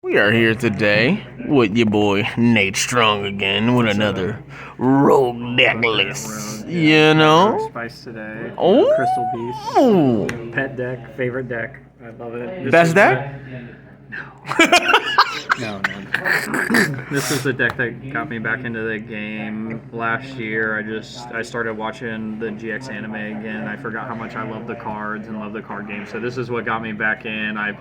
We are here today with your boy Nate Strong again with another rogue deck list. You know? Spice today. Oh. Crystal Beast. Pet deck. Favorite deck. I love it. Best deck? No. This is the deck that got me back into the game last year. I started watching the GX anime again. I forgot how much I love the cards and love the card game. So this is what got me back in. I've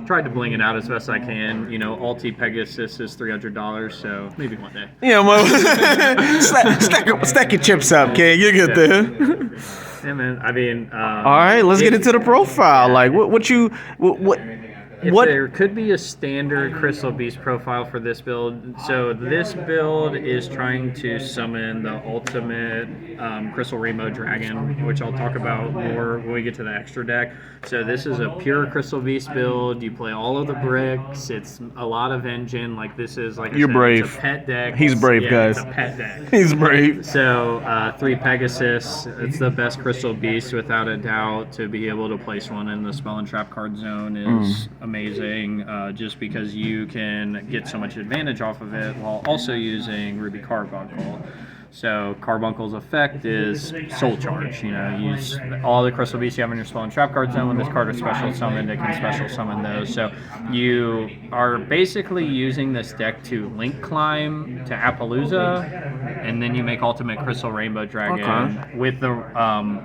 tried to bling it out as best I can. You know, Alti Pegasus is $300, so maybe one day. Yeah, well, stack your chips up, kid. You get there. Yeah, man. I mean, all right, let's get into the profile. Like, If there could be a standard Crystal Beast profile for this build, so this build is trying to summon the ultimate Crystal Rainbow Dragon, which I'll talk about more when we get to the extra deck. So this is a pure Crystal Beast build. You play all of the bricks. It's a lot of engine. Like this is like You're brave. It's a pet deck. He's brave, guys. It's a pet deck. He's brave. So 3 Pegasus. It's the best Crystal Beast without a doubt. To be able to place one in the spell and trap card zone is amazing, just because you can get so much advantage off of it while also using Ruby Carbuncle. So Carbuncle's effect is Soul Charge. You know, use all the Crystal Beasts you have in your spell and trap card zone. When this card is special summoned, it can special summon those. So you are basically using this deck to link climb to Appaloosa, and then you make Ultimate Crystal Rainbow Dragon with the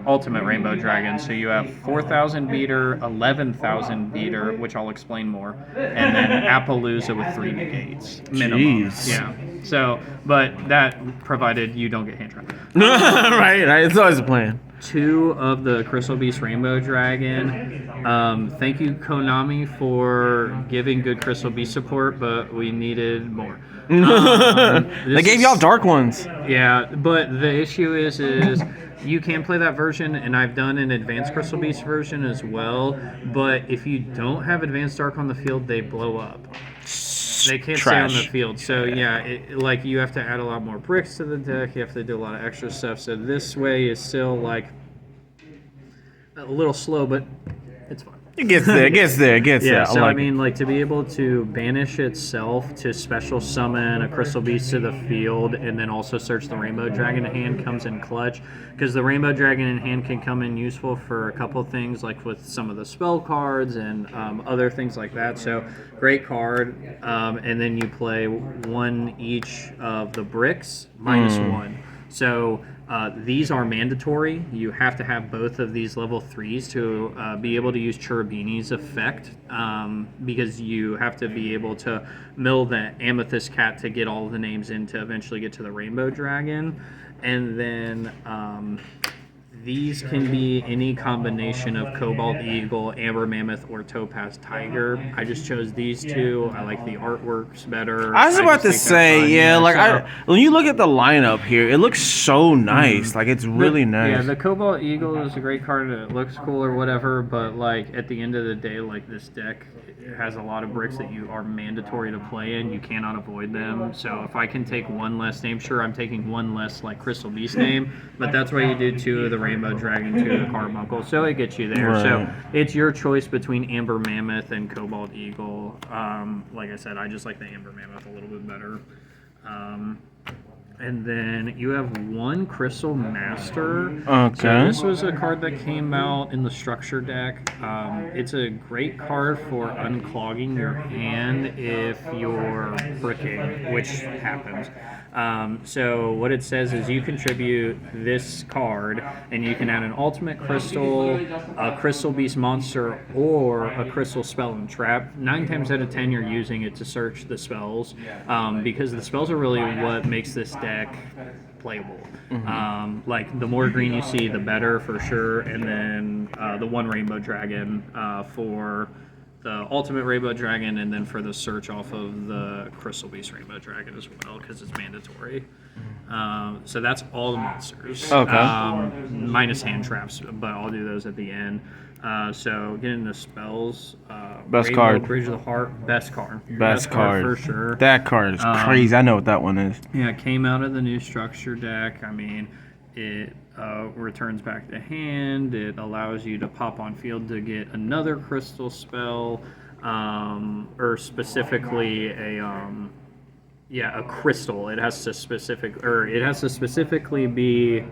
Ultimate Rainbow Dragon. So you have 4,000 beater, 11,000 beater, which I'll explain more, and then Appaloosa with 3 negates minimum. Jeez. Yeah. So, but that provided you don't get hand trapped. right. It's always a plan. 2 of the Crystal Beast Rainbow Dragon. Thank you, Konami, for giving good Crystal Beast support, but we needed more. They gave y'all dark ones. Yeah, but the issue is you can play that version, and I've done an Advanced Crystal Beast version as well, but if you don't have Advanced Dark on the field, they blow up. They can't stay on the field. So, yeah, like you have to add a lot more bricks to the deck. You have to do a lot of extra stuff. So this way is still, like, a little slow, but it's fun. It gets there. Yeah, so I mean, like, to be able to banish itself to special summon a Crystal Beast to the field and then also search the Rainbow Dragon in hand comes in clutch, because the Rainbow Dragon in hand can come in useful for a couple of things, like with some of the spell cards and other things like that. So great card. And then you play 1 each of the bricks minus 1. So these are mandatory. You have to have both of these level 3s to be able to use Cherubini's effect, because you have to be able to mill the Amethyst Cat to get all the names in to eventually get to the Rainbow Dragon. And then these can be any combination of Cobalt Eagle, Amber Mammoth, or Topaz Tiger. I just chose these 2. I like the artworks better. I was about to say, when you look at the lineup here, it looks so nice. Like, it's really nice. Yeah, the Cobalt Eagle is a great card. It looks cool or whatever, but, like, at the end of the day, like, this deck has a lot of bricks that you are mandatory to play in. You cannot avoid them. So if I can take 1 less name, sure, I'm taking 1 less, like, Crystal Beast name, but that's why you do 2 of the Rainbow Dragon, 2 of the Carbuncle, so it gets you there. Right. So it's your choice between Amber Mammoth and Cobalt Eagle. Like I said, I just like the Amber Mammoth a little bit better. And then you have 1 Crystal Master. Okay. So this was a card that came out in the structure deck. It's a great card for unclogging your hand if you're bricking, which happens. So what it says is you contribute this card, and you can add an Ultimate Crystal, a Crystal Beast monster, or a Crystal Spell and Trap. 9 times out of 10, you're using it to search the spells, because the spells are really what makes this deck playable. Like, the more green you see, the better, for sure. And then the 1 Rainbow Dragon for the Ultimate Rainbow Dragon, and then for the search off of the Crystal Beast Rainbow Dragon as well, because it's mandatory. So that's all the monsters. Okay. Minus hand traps, but I'll do those at the end. So getting the spells. Best Rainbow, card. Bridge of the Heart. Best card. Best card for sure. That card is crazy. I know what that one is. Yeah, it came out of the new structure deck. I mean, it returns back to hand. It allows you to pop on field to get another crystal spell. or specifically a crystal. It has to specifically be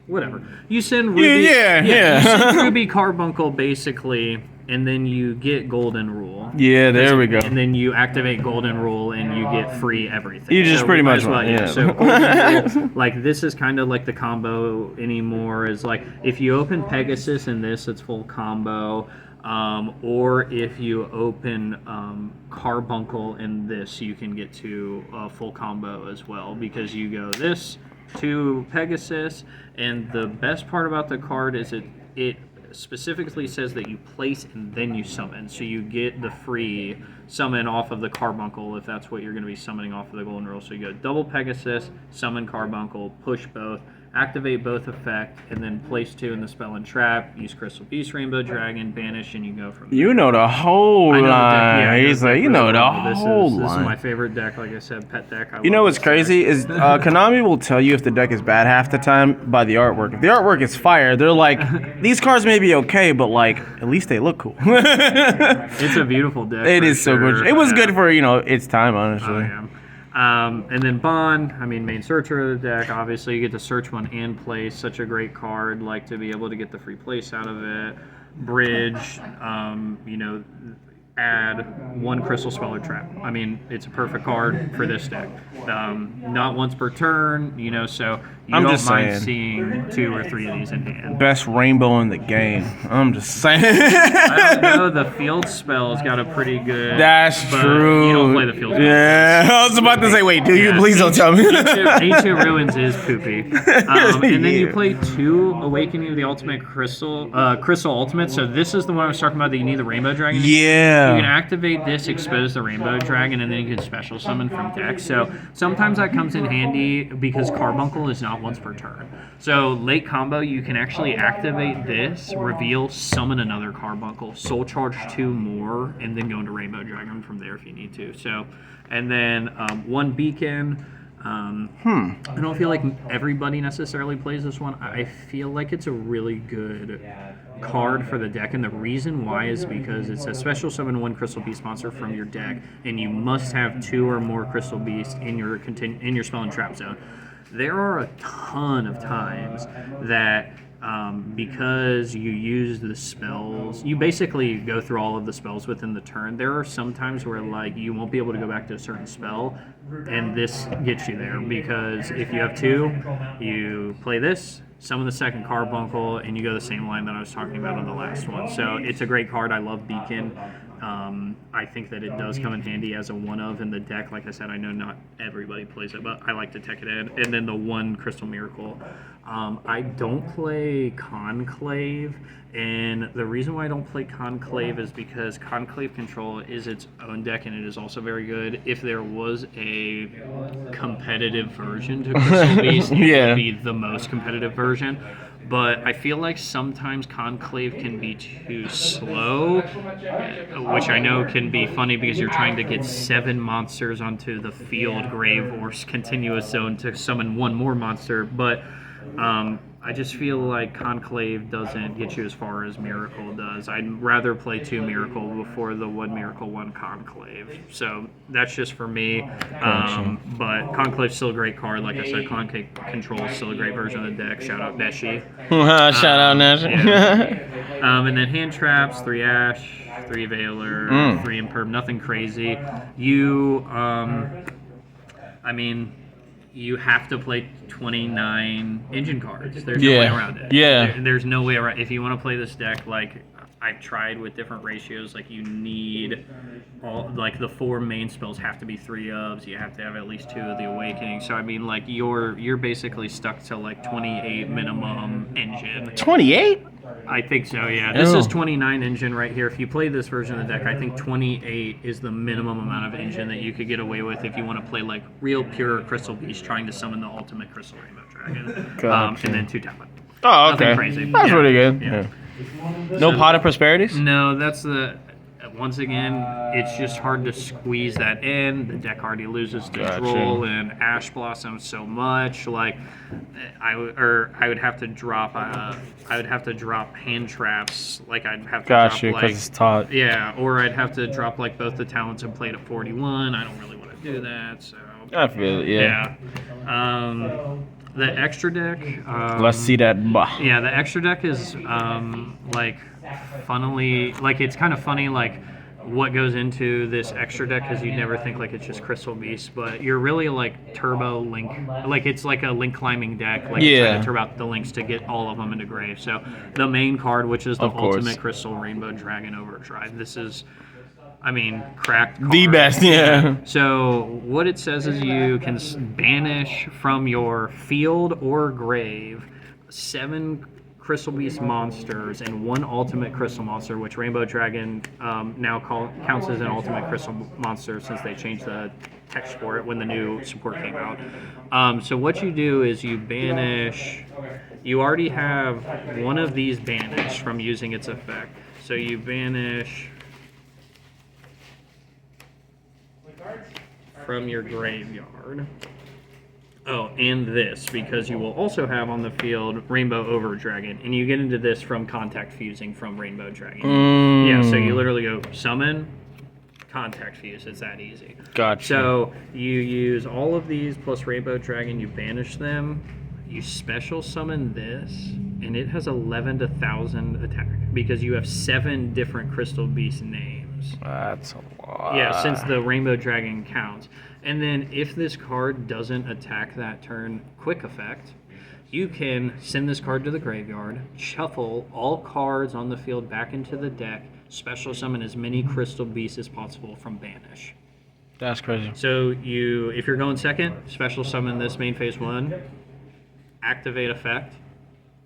whatever. You send ruby, you send ruby carbuncle basically, and then you get golden rule. Yeah, there we go. And then you activate golden rule, and you get free everything. You just pretty much So golden rule, like this is kind of like the combo anymore. Is like if you open Pegasus in this, it's full combo. Or if you open Carbuncle in this, you can get to a full combo as well, because you go this to Pegasus, and the best part about the card is it specifically says that you place and then you summon, so you get the free summon off of the Carbuncle if that's what you're going to be summoning off of the Golden Rule. So you go double Pegasus, summon Carbuncle, push both, activate both effect, and then place 2 in the spell and trap, use Crystal Beast, Rainbow Dragon, banish, and you go from there. You know the whole line. He's like, you know the whole line. This is my favorite deck, like I said, pet deck. You know what's crazy is Konami will tell you if the deck is bad half the time by the artwork. If the artwork is fire, they're like, these cards may be okay, but like, at least they look cool. It's a beautiful deck. It is so good. It was good for, its time, honestly. Oh, yeah. And then Bond, main searcher of the deck. Obviously, you get to search one and play. Such a great card, like to be able to get the free place out of it. Bridge, add 1 crystal spell or trap. It's a perfect card for this deck. Not once per turn, so you don't mind seeing 2 or 3 of these in hand. Best rainbow in the game. I'm just saying. I don't know. The field spell's got a pretty good. That's true. You don't play the field spell. Yeah, I was about to say, wait, do you? Please don't tell me. Ancient Ruins is poopy. And then you play 2 Awakening of the Ultimate Crystal Ultimate. So this is the one I was talking about that you need the Rainbow Dragon. Yeah. You can activate this, expose the Rainbow Dragon, and then you can special summon from deck. So sometimes that comes in handy because Carbuncle is not once per turn. So late combo, you can actually activate this, reveal, summon another Carbuncle, soul charge 2 more, and then go into Rainbow Dragon from there if you need to. So, and then 1 Beacon. I don't feel like everybody necessarily plays this one. I feel like it's a really good card for the deck, and the reason why is because it's a special summon 1 Crystal Beast monster from your deck, and you must have 2 or more Crystal Beasts in your spell and trap zone. There are a ton of times that because you use the spells, you basically go through all of the spells within the turn. There are some times where like you won't be able to go back to a certain spell, and this gets you there, because if you have 2, you play this, summon the second Carbuncle, and you go the same line that I was talking about on the last one. So it's a great card. I love Beacon. I think that it does come in handy as a one-of in the deck. Like I said, I know not everybody plays it, but I like to tech it in. And then the 1 Crystal Miracle. I don't play Conclave, and the reason why I don't play Conclave is because Conclave Control is its own deck, and it is also very good. If there was a competitive version to Crystal Beast, it would be the most competitive version. But I feel like sometimes Conclave can be too slow, which I know can be funny because you're trying to get 7 monsters onto the field, grave, or continuous zone to summon 1 more monster. But I just feel like Conclave doesn't get you as far as Miracle does. I'd rather play 2 Miracle before the 1 Miracle, 1 Conclave. So that's just for me. But Conclave's still a great card. Like I said, Conclave Control is still a great version of the deck. Shout out Neshi. Shout out Neshi. Yeah. And then hand traps, 3 Ash, 3 Veiler, 3 Imperm. Nothing crazy. You have to play 29 engine cards. There's no way around it. Yeah. There's no way around. If you want to play this deck, like I've tried with different ratios, like you need the 4 main spells have to be 3 ofs. You have to have at least 2 of the Awakening. So like you're basically stuck to like 28 minimum engine. 28? I think so, yeah. This is 29 engine right here. If you play this version of the deck, I think 28 is the minimum amount of engine that you could get away with if you want to play like real pure Crystal Beast trying to summon the ultimate Crystal Rainbow Dragon. Gotcha. And then 2 talent. Oh, okay. Nothing crazy. That's pretty good. Yeah. No Pot of Prosperities? No, that's the... once again, it's just hard to squeeze that in. The deck already loses to Gotcha. Droll and Ash Blossom so much. Like, I would have to drop. I would have to drop hand traps. Like, I'd have to Gotcha, drop because like it's taught. yeah, or I'd have to drop like both the talents and play to 41. I don't really want to do that. So I feel it, yeah. The extra deck. Let's see that. Bah. Yeah, the extra deck is like funnily like it's kind of funny like what goes into this extra deck because you never think like it's just Crystal Beast, but you're really like turbo link, like it's like a link climbing deck, like Yeah. trying to turbo out the links to get all of them into grave. So the main card, which is the Of course. ultimate Crystal Rainbow Dragon Overdrive, this is, I mean, cracked card. The best, yeah. So what it says is you can banish from your field or grave 7 Crystal Beast monsters and 1 ultimate crystal monster, which Rainbow Dragon now counts as an ultimate crystal monster since they changed the text for it when the new support came out. So what you do is you banish. You already have one of these banished from using its effect. So you banish from your graveyard. Oh, and this, because you will also have on the field Rainbow Over Dragon, and you get into this from contact fusing from Rainbow Dragon. Yeah, so you literally go summon, contact fuse. It's that easy. Gotcha. So you use all of these plus Rainbow Dragon, you banish them, you special summon this, and it has 11 to 1,000 attack because you have 7 different Crystal Beast names. That's a lot. Yeah, since the Rainbow Dragon counts. And then if this card doesn't attack that turn, quick effect, you can send this card to the graveyard, shuffle all cards on the field back into the deck, special summon as many Crystal Beasts as possible from Banish. That's crazy. So if you're going second, special summon this main phase 1, activate effect,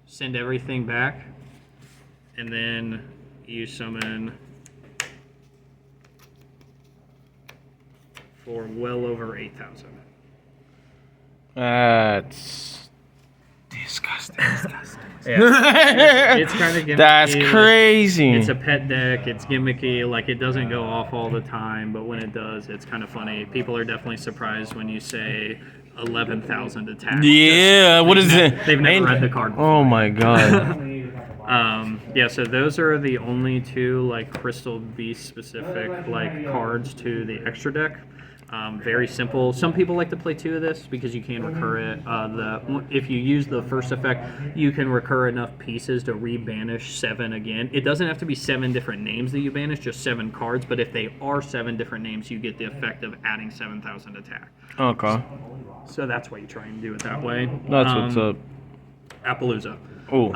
send everything back, and then you summon for well over 8,000. That's disgusting. Yeah. It's kind of gimmicky. That's crazy. It's a pet deck. It's gimmicky. Like, it doesn't go off all the time, but when it does, it's kind of funny. People are definitely surprised when you say 11,000 attack. Yeah, what is it? They've never read the card before. Oh my god. Yeah, so those are the only 2 like Crystal Beast specific like cards to the extra deck. Very simple. Some people like to play 2 of this because you can recur it. If you use the first effect, you can recur enough pieces to rebanish 7 again. It doesn't have to be 7 different names that you banish, just 7 cards. But if they are 7 different names, you get the effect of adding 7,000 attack. Okay. So that's why you try and do it that way. That's what's up. Appaloosa. Oh.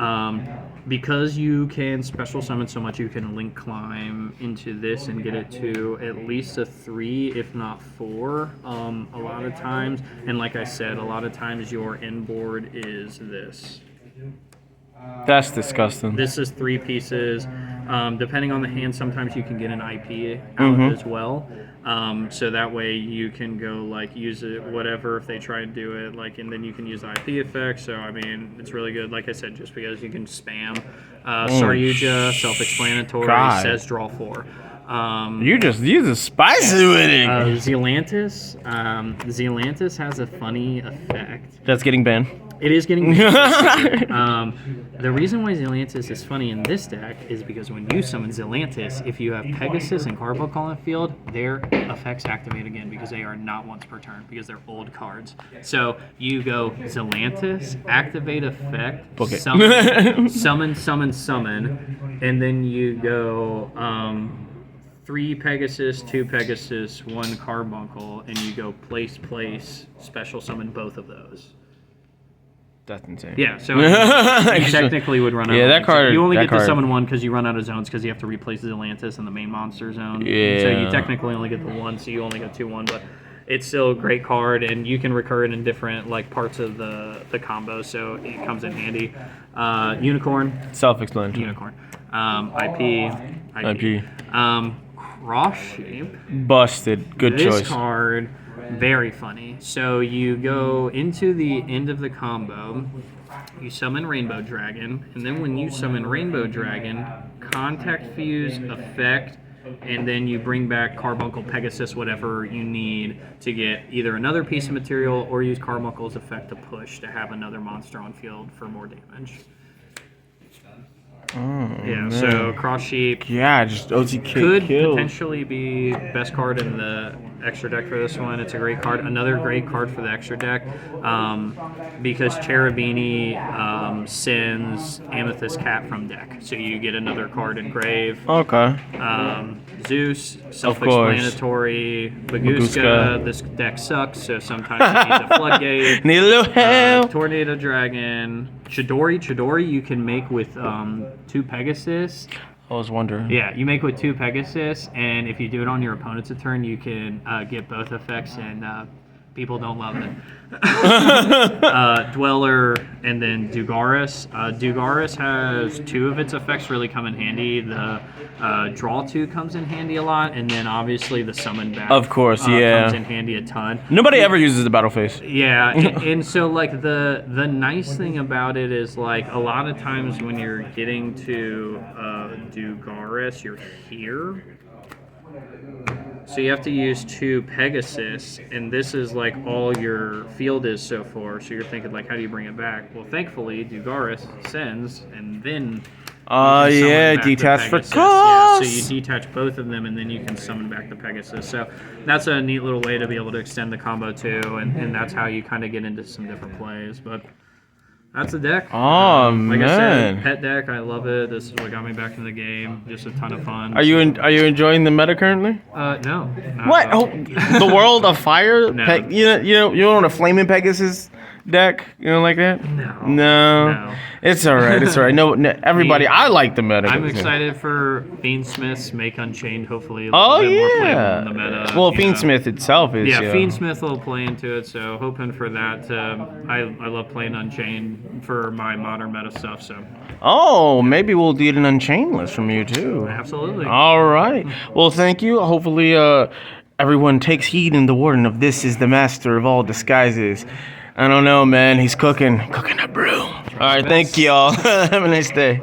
Because you can special summon so much, you can link climb into this and get it to at least a 3, if not 4, a lot of times. And like I said, a lot of times your inboard is this. That's disgusting. This is 3 pieces. Depending on the hand, sometimes you can get an IP out as well. So that way you can go like use it whatever if they try and do it like, and then you can use the IP effect. So I mean, it's really good. Like I said, just because you can spam. Saryuja, self-explanatory. God. Says draw 4. You're just spicy with it. Zealantis has a funny effect. That's getting banned. It is getting the reason why Zealantis is funny in this deck is because when you summon Zealantis, if you have Pegasus and Carbuncle on the field, their effects activate again because they are not once per turn because they're old cards. So you go Zealantis, activate effect, summon, and then you go 3 Pegasus, 2 Pegasus, 1 Carbuncle, and you go place, special summon both of those. That's insane. Yeah, so you technically would run out of that card. So you only that get card. to summon 1 because you run out of zones because you have to replace Zealantis in the main monster zone. Yeah. So you technically only get the 1, so you only get 2/1, but it's still a great card, and you can recur it in different like parts of the combo, so it comes in handy. Unicorn. Self-explanatory. Unicorn. IP. Cross Shape. Busted. Good choice. This card, very funny. So you go into the end of the combo, you summon Rainbow Dragon, and then when you summon Rainbow Dragon, contact fuse effect and then you bring back Carbuncle, Pegasus, whatever you need to get either another piece of material or use Carbuncle's effect to push to have another monster on field for more damage. Yeah, so Cross Sheep Yeah, just OTK could killed. potentially be best card in the extra deck for this one. It's a great card. Another great card for the extra deck because Cherubini sends Amethyst Cat from deck. So you get another card in grave. Okay. Zeus, self-explanatory. Bagooska. This deck sucks, so sometimes it needs a floodgate. Need a little help. Tornado Dragon. Chidori you can make with 2 Pegasus. I was wondering. Yeah, you make with 2 Pegasus, and if you do it on your opponent's turn, you can get both effects, and people don't love it. Dweller, and then Dugaris. Dugaris has 2 of its effects really come in handy. The draw 2 comes in handy a lot, and then obviously the summon back. Of course, yeah. comes in handy a ton. Nobody ever uses the battle face. Yeah, and so like the nice thing about it is like a lot of times when you're getting to Dugaris, you're here. So you have to use 2 Pegasus, and this is like all your field is so far. So you're thinking like, how do you bring it back? Well, thankfully, Dugaris sends, and then yeah, detach for cost. cost. Yeah, so you detach both of them, and then you can summon back the Pegasus. So that's a neat little way to be able to extend the combo too, and that's how you kind of get into some different plays. But that's the deck. Oh, like man. I said, pet deck. I love it. This is what got me back in the game. Just a ton of fun. Are you enjoying the meta currently? No. not What? at all. Oh, the world of fire? No. You don't want a flaming Pegasus deck? You don't like that? No. No. It's all right. It's all right. No, everybody. I like the meta. I'm excited for Fiendsmith's Make Unchained. Hopefully, a Oh little bit more playable yeah. in the meta. Well, you know. Fiendsmith itself is. Yeah, Fiendsmith will play into it, so hoping for that. I love playing Unchained for my modern meta stuff, so Oh, maybe we'll get an Unchained list from you too. absolutely. All right. Well, thank you. Hopefully, everyone takes heed in the warden of this is the master of all disguises. I don't know, man. He's cooking a brew. All right. Thank y'all. Have a nice day.